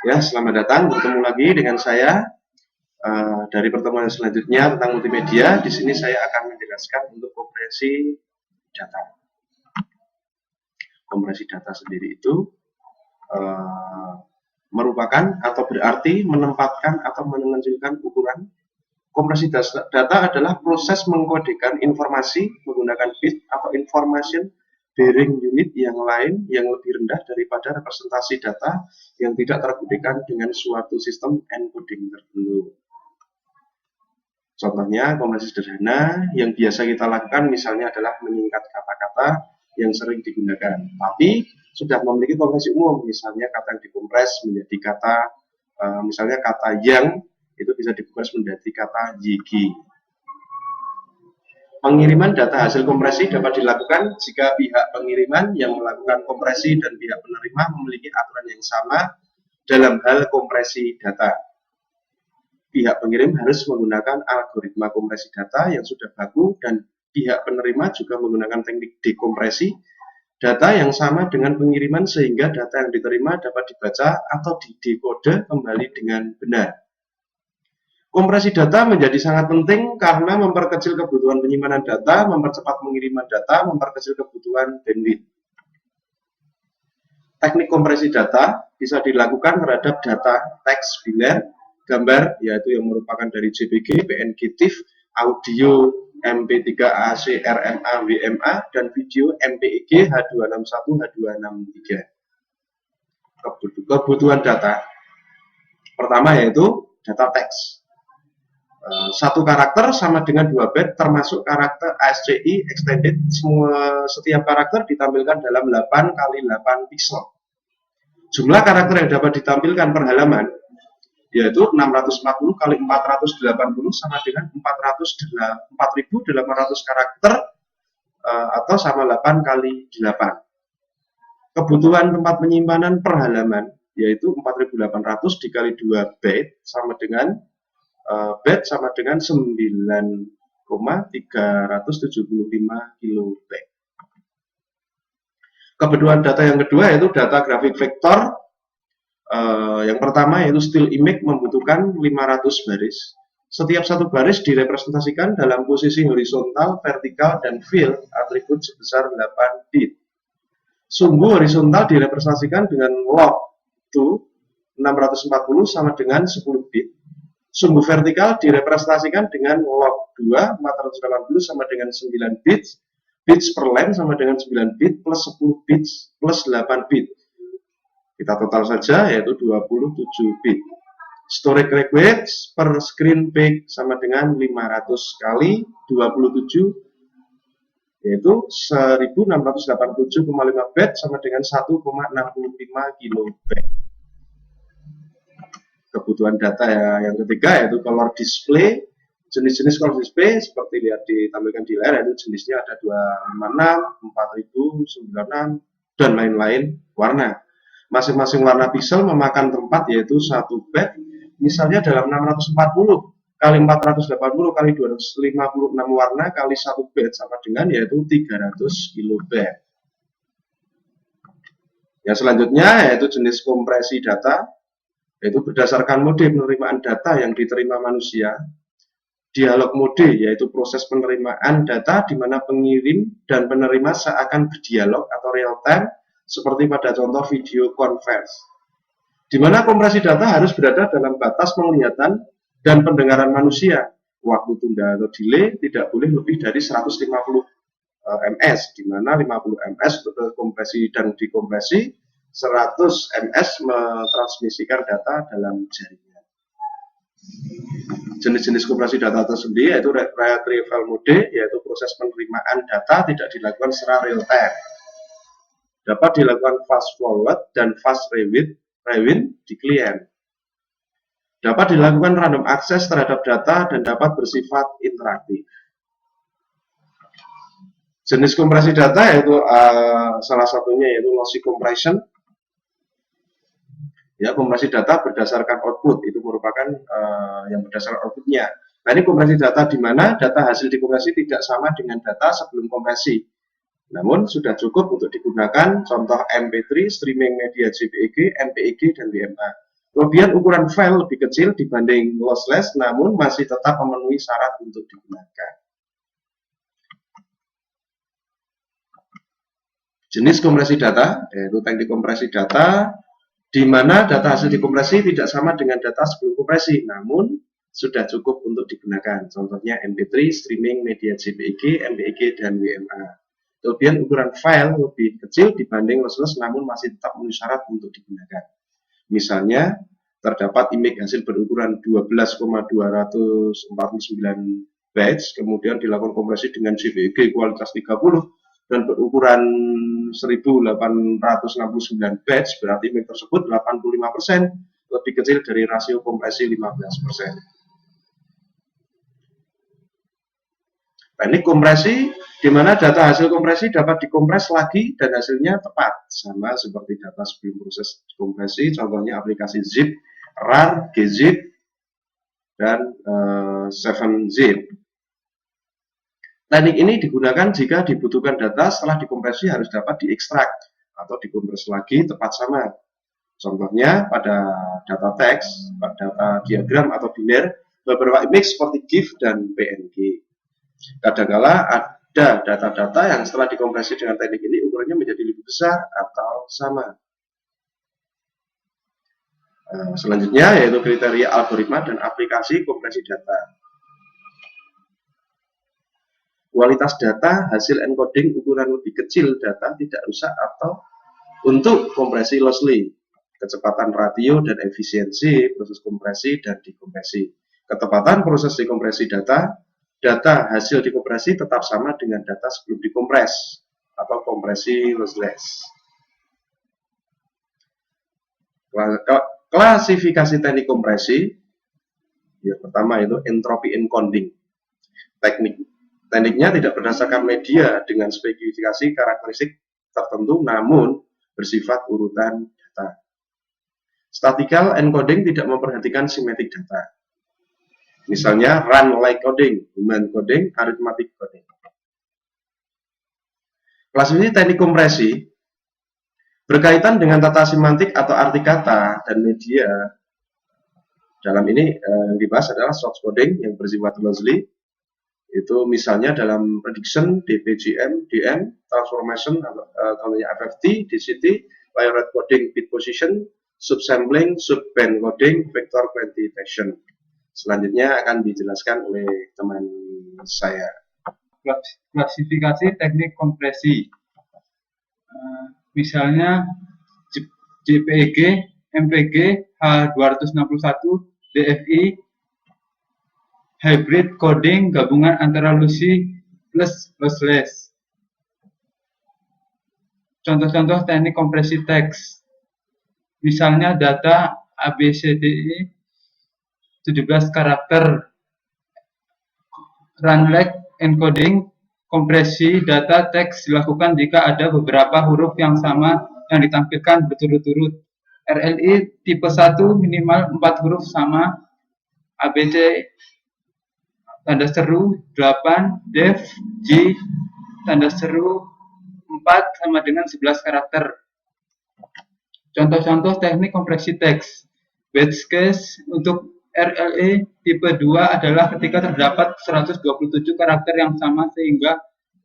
Ya, selamat datang. Bertemu lagi dengan saya dari pertemuan selanjutnya tentang multimedia. Di sini saya akan menjelaskan untuk kompresi data. Kompresi data sendiri itu merupakan atau berarti menempatkan atau menunjukkan ukuran. Kompresi data adalah proses mengkodekan informasi menggunakan bit atau information bearing unit yang lain yang lebih rendah daripada representasi data yang tidak terkodekan dengan suatu sistem encoding tertentu. Contohnya, kompresi sederhana yang biasa kita lakukan misalnya adalah menyingkat kata-kata yang sering digunakan, tapi sudah memiliki kompresi umum, misalnya kata yang dikompres menjadi kata, misalnya kata yang itu bisa dikompres menjadi kata yigi. Pengiriman data hasil kompresi dapat dilakukan jika pihak pengiriman yang melakukan kompresi dan pihak penerima memiliki aturan yang sama dalam hal kompresi data. Pihak pengirim harus menggunakan algoritma kompresi data yang sudah baku dan pihak penerima juga menggunakan teknik dekompresi data yang sama dengan pengiriman sehingga data yang diterima dapat dibaca atau didekode kembali dengan benar. Kompresi data menjadi sangat penting karena memperkecil kebutuhan penyimpanan data, mempercepat pengiriman data, memperkecil kebutuhan bandwidth. Teknik kompresi data bisa dilakukan terhadap data teks biner, gambar yaitu yang merupakan dari JPG, PNG, TIFF, audio MP3, AAC, RMA, WMA, dan video MPEG, H261, H263. Kebutuhan data pertama yaitu data teks. Satu karakter sama dengan 2 byte termasuk karakter ASCII extended. Setiap karakter ditampilkan dalam 8 kali 8 pixel. Jumlah karakter yang dapat ditampilkan per halaman yaitu 640 kali 480 sama dengan 4.800 karakter atau sama 8 kali 8. Kebutuhan tempat penyimpanan per halaman yaitu 4.800 dikali 2 byte sama dengan byte sama dengan 9,375 kilobyte. Kebutuhan data yang kedua yaitu data grafik vektor. Yang pertama yaitu still image membutuhkan 500 baris. Setiap satu baris direpresentasikan dalam posisi horizontal, vertikal, dan fill atribut sebesar 8 bit. Sumbu horizontal direpresentasikan dengan log to 640 sama dengan 10 bit. Sumbu vertikal direpresentasikan dengan log 2 480 sama dengan 9 bits, bits per line sama dengan 9 bit plus 10 bits plus 8 bit. Kita total saja yaitu 27 bit. Storage request per screen page sama dengan 500 kali 27 yaitu 1687,5 byte sama dengan 1,65 kilobyte. Kebutuhan data yang ketiga yaitu color display. Jenis-jenis color display seperti lihat ditampilkan di layar yaitu jenisnya ada 256, 4000, 96 dan lain-lain warna. Masing-masing warna pixel memakan tempat yaitu 1 byte. Misalnya dalam 640 kali 480 kali 256 warna kali 1 byte sama dengan yaitu 300 kilobyte. Yang selanjutnya yaitu jenis kompresi data, yaitu berdasarkan mode penerimaan data yang diterima manusia. Dialog mode yaitu proses penerimaan data di mana pengirim dan penerima seakan berdialog atau real time seperti pada contoh video conference. Di mana kompresi data harus berada dalam batas penglihatan dan pendengaran manusia. Waktu tunda atau delay tidak boleh lebih dari 150 ms, di mana 50 ms untuk kompresi dan dekompresi, 100 ms mentransmisikan data dalam jaringan. Jenis-jenis kompresi data tersendiri yaitu retrieval mode, yaitu proses penerimaan data tidak dilakukan secara real time. Dapat dilakukan fast forward dan fast rewind di klien. Dapat dilakukan random access terhadap data dan dapat bersifat interaktif. Jenis kompresi data yaitu salah satunya yaitu lossy compression. Ya, kompresi data berdasarkan output itu merupakan yang berdasarkan outputnya. Nah, ini kompresi data di mana data hasil dikompresi tidak sama dengan data sebelum kompresi. Namun sudah cukup untuk digunakan contoh MP3, streaming media JPEG, MPEG, dan WMA. Kemudian ukuran file lebih kecil dibanding lossless, namun masih tetap memenuhi syarat untuk digunakan. Jenis kompresi data, yaitu teknik kompresi data, di mana data hasil dikompresi tidak sama dengan data sebelum kompresi, namun sudah cukup untuk digunakan. Contohnya MP3, streaming media JPEG, MPEG, dan WMA. Kemudian ukuran file lebih kecil dibanding lossless, namun masih tetap memenuhi syarat untuk digunakan. Misalnya, terdapat image hasil berukuran 12,249 bytes, kemudian dilakukan kompresi dengan JPEG kualitas 30 dan berukuran 1869 bytes, berarti image tersebut 85% lebih kecil dari rasio kompresi 15%. Teknik kompresi, di mana data hasil kompresi dapat dikompres lagi dan hasilnya tepat, sama seperti data sebelum proses kompresi, contohnya aplikasi zip, rar, gzip, dan 7zip. Teknik ini digunakan jika dibutuhkan data setelah dikompresi harus dapat diekstrak atau dikompres lagi tepat sama. Contohnya pada data teks, pada data diagram atau biner, beberapa image seperti GIF dan PNG. Kadangkala ada data-data yang setelah dikompresi dengan teknik ini ukurannya menjadi lebih besar atau sama. Selanjutnya yaitu kriteria algoritma dan aplikasi kompresi data. Kualitas data hasil encoding ukuran lebih kecil data tidak rusak atau untuk kompresi lossly, kecepatan ratio dan efisiensi proses kompresi dan dekompresi. Ketepatan proses dekompresi data hasil dikompresi tetap sama dengan data sebelum dikompres atau kompresi lossless. Klasifikasi teknik kompresi, yang pertama itu entropy encoding. Tekniknya tidak berdasarkan media dengan spesifikasi karakteristik tertentu, namun bersifat urutan data. Statistical encoding tidak memperhatikan simetrik data. Misalnya run like coding, human coding, arithmetic coding. Klasifikasi teknik kompresi berkaitan dengan tata semantik atau arti kata dan media. Dalam ini yang dibahas adalah source coding yang bersifat lossy. Itu misalnya dalam prediction, DPGM, DM, transformation, contohnya FFT, DCT, layered coding, bit position, subsampling, subband coding, vector quantitation. Selanjutnya akan dijelaskan oleh teman saya. Klasifikasi teknik kompresi. Misalnya JPEG, MPG, H261, DFI, hybrid coding gabungan antara lossy plus lossless. Contoh-contoh teknik kompresi teks. Misalnya data ABCDE 17 karakter, run like encoding, kompresi data teks dilakukan jika ada beberapa huruf yang sama yang ditampilkan berturut-turut. RLI tipe 1 minimal 4 huruf sama, ABC tanda seru 8, def, G tanda seru 4 sama dengan 11 karakter. Contoh-contoh teknik kompresi teks. Batch case untuk RLE tipe 2 adalah ketika terdapat 127 karakter yang sama sehingga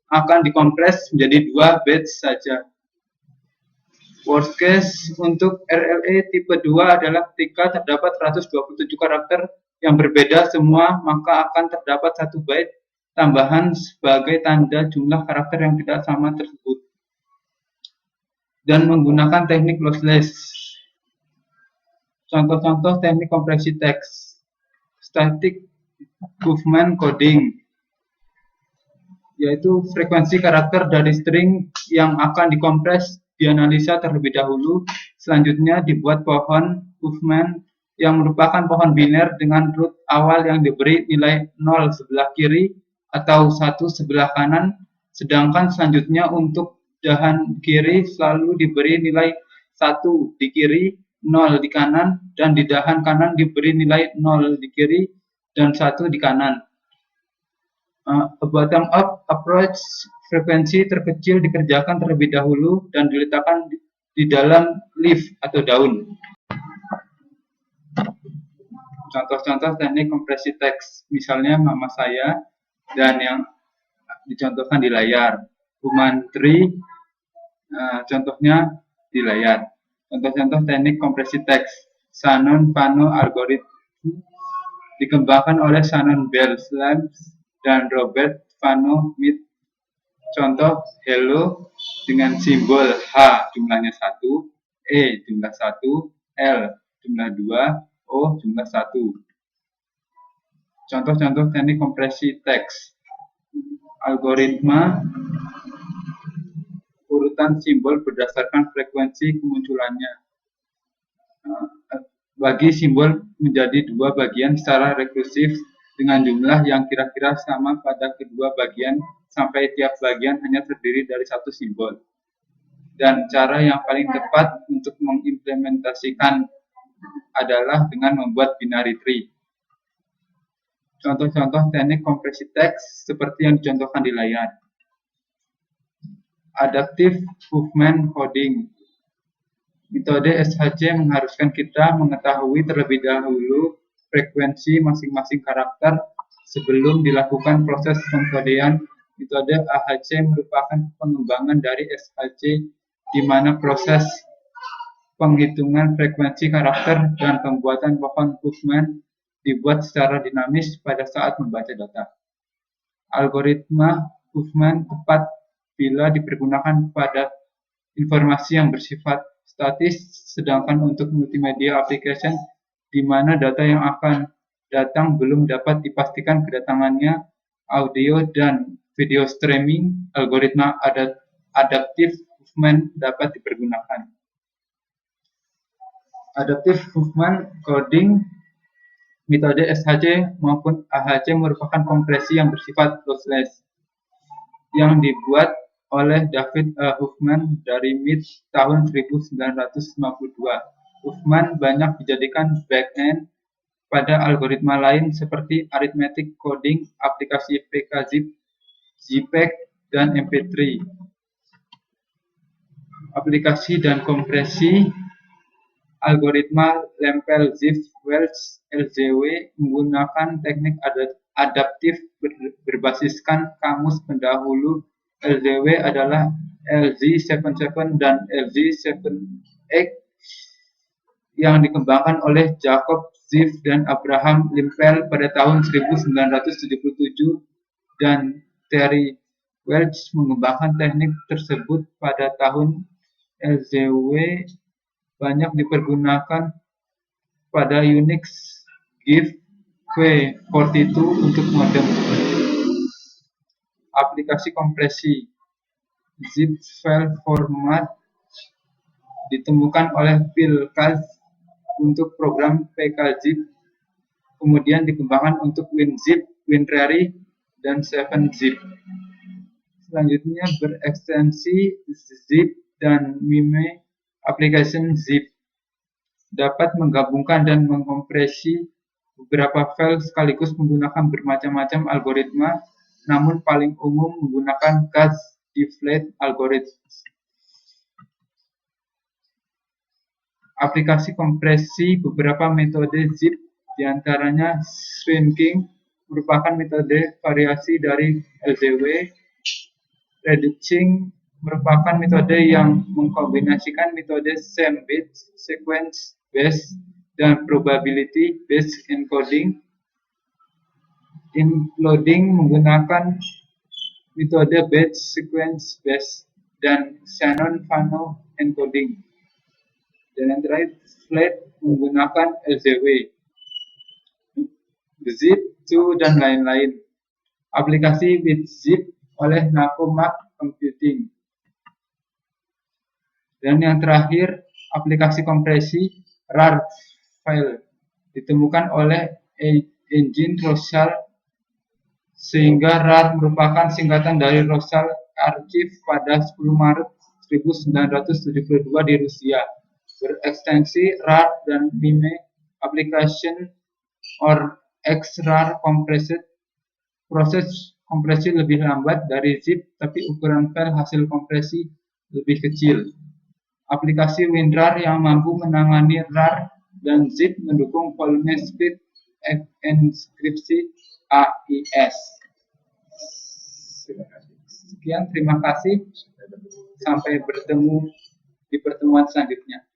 akan dikompres menjadi 2 batch saja. Worst case untuk RLE tipe 2 adalah ketika terdapat 127 karakter yang berbeda semua, maka akan terdapat 1 byte tambahan sebagai tanda jumlah karakter yang tidak sama tersebut. Dan menggunakan teknik lossless. Contoh-contoh teknik kompresi teks. Static movement coding, yaitu frekuensi karakter dari string yang akan dikompres dianalisa terlebih dahulu. Selanjutnya dibuat pohon movement yang merupakan pohon biner dengan root awal yang diberi nilai 0 sebelah kiri atau 1 sebelah kanan, sedangkan selanjutnya untuk dahan kiri selalu diberi nilai 1 di kiri, 0 di kanan, dan di dahan kanan diberi nilai 0 di kiri dan 1 di kanan. A bottom-up approach, frekuensi terkecil dikerjakan terlebih dahulu dan diletakkan di dalam leaf atau daun. Contoh-contoh teknik kompresi teks, misalnya mama saya, dan yang dicontohkan di layar. Human tree, contohnya di layar. Contoh-contoh teknik kompresi teks, Shannon-Fano algorithm dikembangkan oleh Shannon Bell dan Robert Fano Mead. Contoh hello dengan simbol H jumlahnya 1, E jumlah 1, L jumlah 2, O jumlah 1. Contoh-contoh teknik kompresi teks, algoritma urutan simbol berdasarkan frekuensi kemunculannya. Bagi simbol menjadi dua bagian secara rekursif dengan jumlah yang kira-kira sama pada kedua bagian sampai tiap bagian hanya terdiri dari satu simbol. Dan cara yang paling tepat untuk mengimplementasikan adalah dengan membuat binary tree. Contoh-contoh teknik kompresi teks seperti yang dicontohkan di layar. Adaptive Movement Coding. Metode SHC mengharuskan kita mengetahui terlebih dahulu frekuensi masing-masing karakter sebelum dilakukan proses pengkodean. Metode AHC merupakan pengembangan dari SHC di mana proses penghitungan frekuensi karakter dan pembuatan pohon Huffman dibuat secara dinamis pada saat membaca data. Algoritma Huffman tepat bila dipergunakan pada informasi yang bersifat statis, sedangkan untuk multimedia application di mana data yang akan datang belum dapat dipastikan kedatangannya, audio dan video streaming, algoritma adaptive movement dapat dipergunakan. Adaptive movement coding, metode SHC maupun AHC merupakan kompresi yang bersifat lossless yang dibuat oleh David Huffman dari mid tahun 1952. Huffman banyak dijadikan back-end pada algoritma lain seperti arithmetic coding, aplikasi PKZip, JPEG, dan MP3. Aplikasi dan kompresi algoritma Lempel-Ziff-Welch (LZW) menggunakan teknik adaptif berbasiskan kamus pendahulu LZW adalah LZ77 dan LZ78 yang dikembangkan oleh Jacob Ziff dan Abraham Lempel pada tahun 1977 dan Terry Welch mengembangkan teknik tersebut pada tahun. LZW banyak dipergunakan pada Unix GIF-V42 untuk modem. Aplikasi kompresi zip file format ditemukan oleh Phil Katz untuk program PKZip, kemudian dikembangkan untuk WinZip, WinRAR, dan 7zip. Selanjutnya berekstensi zip dan MIME. Application zip dapat menggabungkan dan mengkompresi beberapa file sekaligus menggunakan bermacam-macam algoritma, namun paling umum menggunakan Katz-Dirichlet algorithm. Aplikasi kompresi beberapa metode zip, diantaranya shrinking, merupakan metode variasi dari LZW. Reducing merupakan metode yang mengkombinasikan metode same-bit, sequence-based, dan probability-based encoding. Imploding menggunakan metode batch sequence-based dan Shannon-Fano encoding. Dan yang terakhir, Flat menggunakan LZW, Zip2, dan lain-lain. Aplikasi with zip oleh Nakumac Computing. Dan yang terakhir, aplikasi kompresi RAR file ditemukan oleh Engine Rossal, sehingga RAR merupakan singkatan dari Rossal Archive pada 10 Maret 1972 di Rusia. Berekstensi RAR dan MIME application or XRAR compressed. Proses kompresi lebih lambat dari zip, tapi ukuran file hasil kompresi lebih kecil. Aplikasi WinRAR yang mampu menangani RAR dan zip mendukung volume speed inskripsi AIS. Sekian, terima kasih. Sampai bertemu di pertemuan selanjutnya.